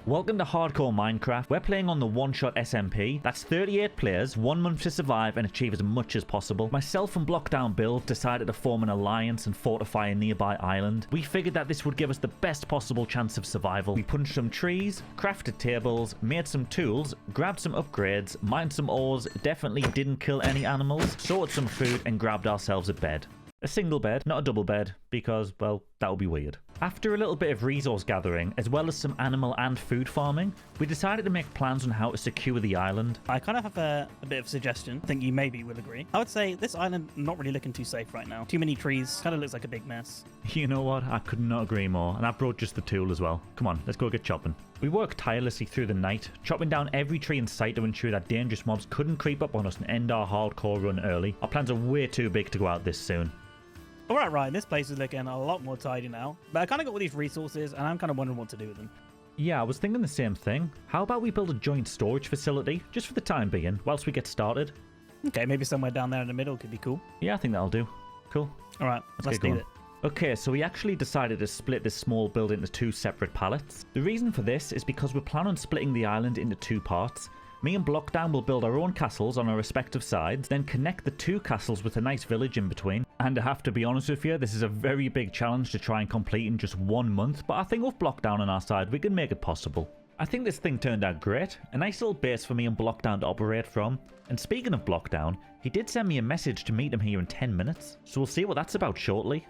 Welcome to Hardcore Minecraft. We're playing on the OneShot SMP. That's 38 players, 1 month to survive and achieve as much as possible. Myself and Blockdown Build decided to form an alliance and fortify a nearby island. We figured that this would give us the best possible chance of survival. We punched some trees, crafted tables, made some tools, grabbed some upgrades, mined some ores, definitely didn't kill any animals, sorted some food and grabbed ourselves a bed. A single bed, not a double bed, because, well, that would be weird. After a little bit of resource gathering, as well as some animal and food farming, we decided to make plans on how to secure the island. I kind of have a bit of a suggestion. I think you maybe will agree. I would say this island not really looking too safe right now. Too many trees, kind of looks like a big mess. You know what? I could not agree more, and I brought just the tool as well. Come on, let's go get chopping. We worked tirelessly through the night, chopping down every tree in sight to ensure that dangerous mobs couldn't creep up on us and end our hardcore run early. Our plans are way too big to go out this soon. Alright, Ryan, this place is looking a lot more tidy now. But I kind of got all these resources, and I'm kind of wondering what to do with them. Yeah, I was thinking the same thing. How about we build a joint storage facility, just for the time being, whilst we get started? Okay, maybe somewhere down there in the middle could be cool. Yeah, I think that'll do. Cool. Alright, let's do it. Okay, so we actually decided to split this small building into 2 separate pallets. The reason for this is because we plan on splitting the island into 2 parts. Me and Blockdown will build our own castles on our respective sides, then connect the 2 castles with a nice village in between. And I have to be honest with you, this is a very big challenge to try and complete in just 1 month, but I think with Blockdown on our side, we can make it possible. I think this thing turned out great. A nice little base for me and Blockdown to operate from. And speaking of Blockdown, he did send me a message to meet him here in 10 minutes. So we'll see what that's about shortly.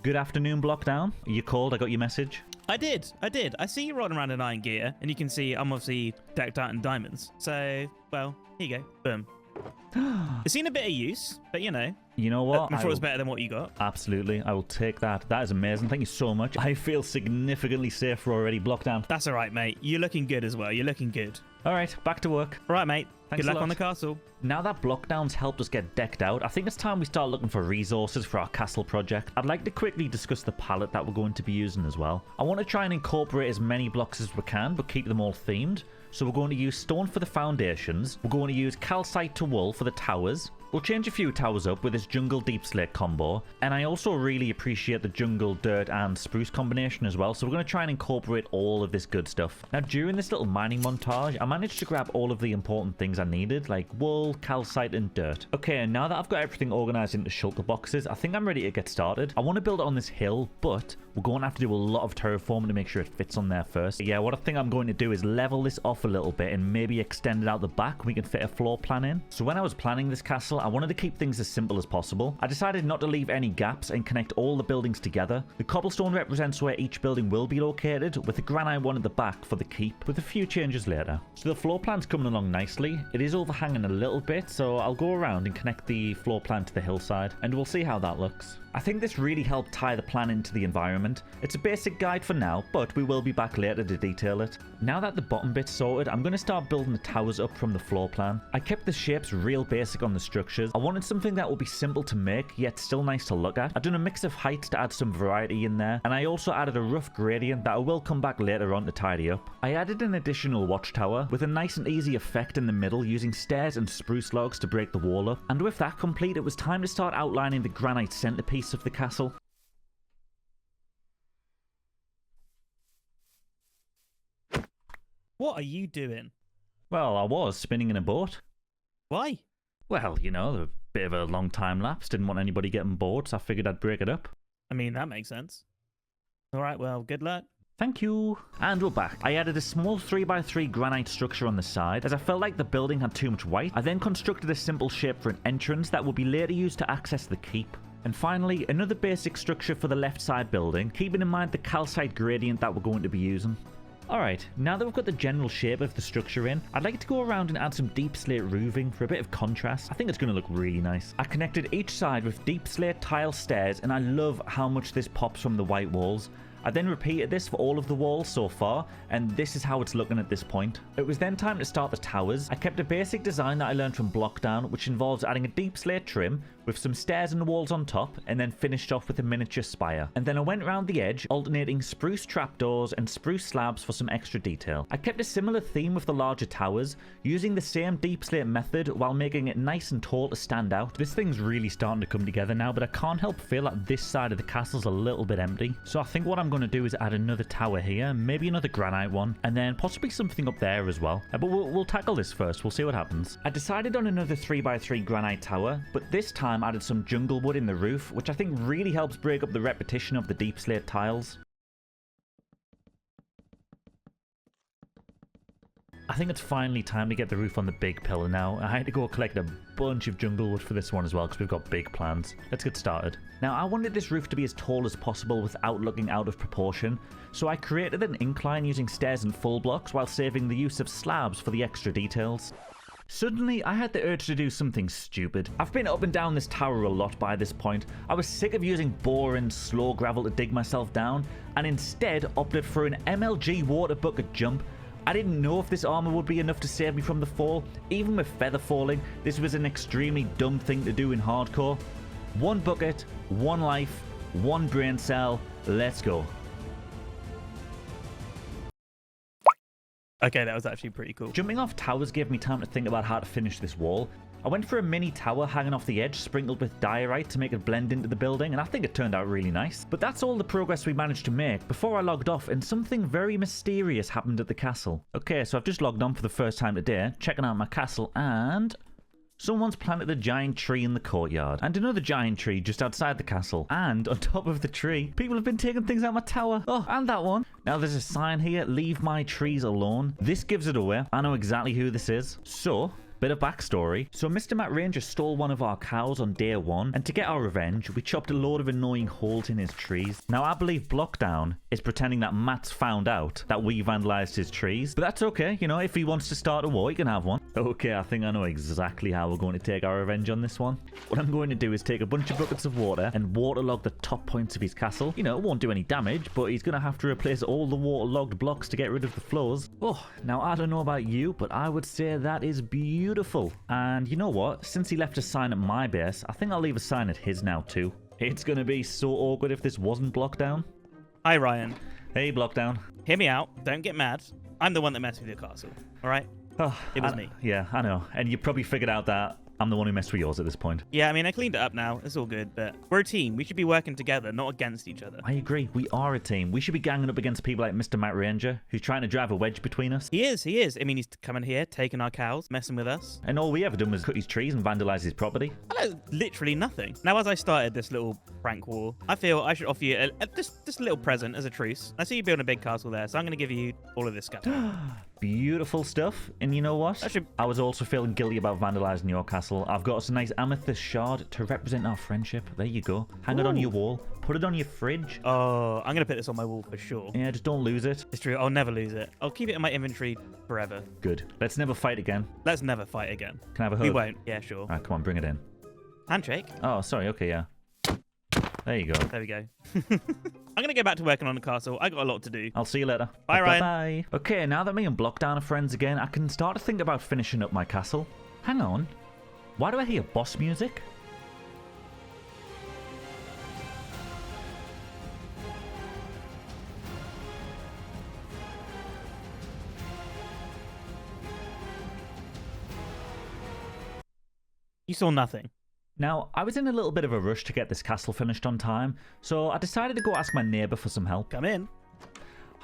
Good afternoon, Blockdown. Are you called? I got your message. I did. I see you rolling around in iron gear, and you can see I'm obviously decked out in diamonds. So, well, here you go. Boom. It's seen a bit of use, but you know. You know what? I'm sure it's better than what you got. Absolutely. I will take that. That is amazing. Thank you so much. I feel significantly safer already, Blockdown. That's all right, mate. You're looking good as well. You're looking good. All right, back to work. All right, mate. Thanks good luck on the castle. Now that Blockdown's helped us get decked out, I think it's time we start looking for resources for our castle project. I'd like to quickly discuss the palette that we're going to be using as well. I want to try and incorporate as many blocks as we can, but keep them all themed. So we're going to use stone for the foundations. We're going to use calcite to wool for the towers. We'll change a few towers up with this jungle deep slate combo. And I also really appreciate the jungle dirt and spruce combination as well. So we're going to try and incorporate all of this good stuff. Now during this little mining montage, I managed to grab all of the important things I needed, like wool, calcite and dirt. Okay, and now that I've got everything organized into shulker boxes, I think I'm ready to get started. I want to build it on this hill, but we're going to have to do a lot of terraforming to make sure it fits on there first. Yeah, what I think I'm going to do is level this off a little bit and maybe extend it out the back. We can fit a floor plan in. So when I was planning this castle, I wanted to keep things as simple as possible. I decided not to leave any gaps and connect all the buildings together. The cobblestone represents where each building will be located, with the granite one at the back for the keep, with a few changes later. So the floor plan's coming along nicely. It is overhanging a little bit, so I'll go around and connect the floor plan to the hillside, and we'll see how that looks. I think this really helped tie the plan into the environment. It's a basic guide for now, but we will be back later to detail it. Now that the bottom bit's sorted, I'm going to start building the towers up from the floor plan. I kept the shapes real basic on the structures. I wanted something that will be simple to make, yet still nice to look at. I've done a mix of heights to add some variety in there, and I also added a rough gradient that I will come back later on to tidy up. I added an additional watchtower with a nice and easy effect in the middle using stairs and spruce logs to break the wall up. And with that complete, it was time to start outlining the granite centerpiece of the castle. What are you doing? Well, I was spinning in a boat. Why? Well, you know, a bit of a long time lapse. Didn't want anybody getting bored, so I figured I'd break it up. I mean, that makes sense. Alright, well, good luck. Thank you. And we're back. I added a small 3x3 granite structure on the side, as I felt like the building had too much weight. I then constructed a simple shape for an entrance that will be later used to access the keep. And finally, another basic structure for the left side building, keeping in mind the calcite gradient that we're going to be using. Alright, now that we've got the general shape of the structure in, I'd like to go around and add some deep slate roofing for a bit of contrast. I think it's going to look really nice. I connected each side with deep slate tile stairs, and I love how much this pops from the white walls. I then repeated this for all of the walls so far, and this is how it's looking at this point. It was then time to start the towers. I kept a basic design that I learned from Blockdown, which involves adding a deep slate trim with some stairs and walls on top, and then finished off with a miniature spire. And then I went around the edge, alternating spruce trapdoors and spruce slabs for some extra detail. I kept a similar theme with the larger towers, using the same deep slate method while making it nice and tall to stand out. This thing's really starting to come together now, but I can't help feel like this side of the castle's a little bit empty. So I think what I'm going to do is add another tower here, maybe another granite one, and then possibly something up there as well. But we'll tackle this first. We'll see what happens. I decided on another 3x3 granite tower, but this time added some jungle wood in the roof, which I think really helps break up the repetition of the deep slate tiles. I think it's finally time to get the roof on the big pillar now. I had to go collect a bunch of jungle wood for this one as well because we've got big plans. Let's get started. Now, I wanted this roof to be as tall as possible without looking out of proportion, so I created an incline using stairs and full blocks while saving the use of slabs for the extra details. Suddenly, I had the urge to do something stupid. I've been up and down this tower a lot by this point. I was sick of using bore and slow gravel to dig myself down, and instead opted for an MLG water bucket jump. I didn't know if this armor would be enough to save me from the fall. Even with feather falling, this was an extremely dumb thing to do in hardcore. One bucket, one life, one brain cell, let's go. Okay, that was actually pretty cool. Jumping off towers gave me time to think about how to finish this wall. I went for a mini tower hanging off the edge, sprinkled with diorite to make it blend into the building, and I think it turned out really nice. But that's all the progress we managed to make before I logged off, and something very mysterious happened at the castle. Okay, so I've just logged on for the first time today, checking out my castle, and someone's planted a giant tree in the courtyard, and another giant tree just outside the castle. And on top of the tree, people have been taking things out my tower. Oh, and that one. Now there's a sign here, leave my trees alone. This gives it away. I know exactly who this is. So, bit of backstory. So Mr. Matt Ranger stole one of our cows on day one, and to get our revenge, we chopped a load of annoying holes in his trees. Now I believe Blockdown is pretending that Matt's found out that we vandalized his trees, but that's okay. You know, if he wants to start a war, he can have one. Okay, I think I know exactly how we're going to take our revenge on this one. What I'm going to do is take a bunch of buckets of water and waterlog the top points of his castle. You know, it won't do any damage, but he's going to have to replace all the waterlogged blocks to get rid of the floors. Oh, now I don't know about you, but I would say that is beautiful. And you know what? Since he left a sign at my base, I think I'll leave a sign at his now too. It's going to be so awkward if this wasn't Blockdown. Hi, Ryan. Hey, Blockdown. Hear me out. Don't get mad. I'm the one that messed with your castle. All right? Oh, it was me. Yeah, I know. And you probably figured out that I'm the one who messed with yours at this point. Yeah, I mean, I cleaned it up now. It's all good, but we're a team. We should be working together, not against each other. I agree. We are a team. We should be ganging up against people like Mr. Matt Ranger, who's trying to drive a wedge between us. He is. I mean, he's coming here, taking our cows, messing with us. And all we ever done was cut his trees and vandalize his property. I know, literally nothing. Now, as I started this little prank war, I feel I should offer you just a little present as a truce. I see you building a big castle there, so I'm going to give you all of this stuff. Beautiful stuff. And you know what? I was also feeling guilty about vandalizing your castle. I've got us a nice amethyst shard to represent our friendship. There you go. Hang it on your wall. Put it on your fridge. Oh, I'm going to put this on my wall for sure. Yeah, just don't lose it. It's true. I'll never lose it. I'll keep it in my inventory forever. Good. Let's never fight again. Let's never fight again. Can I have a hug? We won't. Yeah, sure. All right, come on, bring it in. Handshake. Oh, sorry. Okay, yeah. There you go. There we go. I'm going to go back to working on the castle. I got a lot to do. I'll see you later. Bye, Ryan. Bye. Okay, now that me and Blockdown are friends again, I can start to think about finishing up my castle. Hang on. Why do I hear boss music? You saw nothing. Now, I was in a little bit of a rush to get this castle finished on time, so I decided to go ask my neighbour for some help. Come in.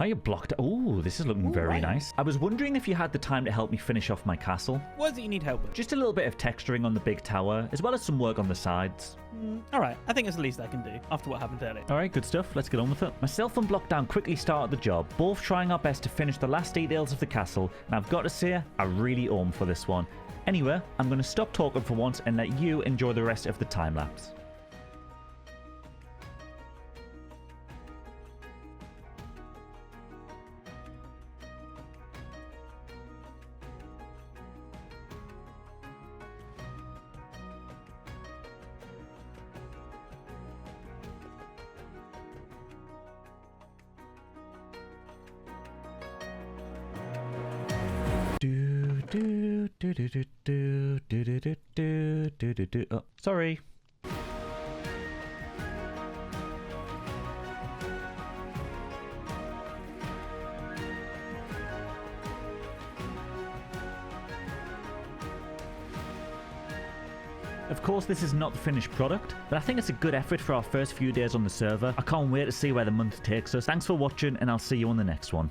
Hiya, Blocked. Ooh, this is looking very nice. I was wondering if you had the time to help me finish off my castle. What is it you need help with? Just a little bit of texturing on the big tower, as well as some work on the sides. All right, I think it's the least I can do after what happened earlier. All right, good stuff. Let's get on with it. Myself and Blockdown quickly started the job, both trying our best to finish the last details of the castle, and I've got to say, I really owe him for this one. Anyway, I'm going to stop talking for once and let you enjoy the rest of the time lapse. Oh, sorry. Of course, this is not the finished product, but I think it's a good effort for our first few days on the server. I can't wait to see where the month takes us. Thanks for watching, and I'll see you on the next one.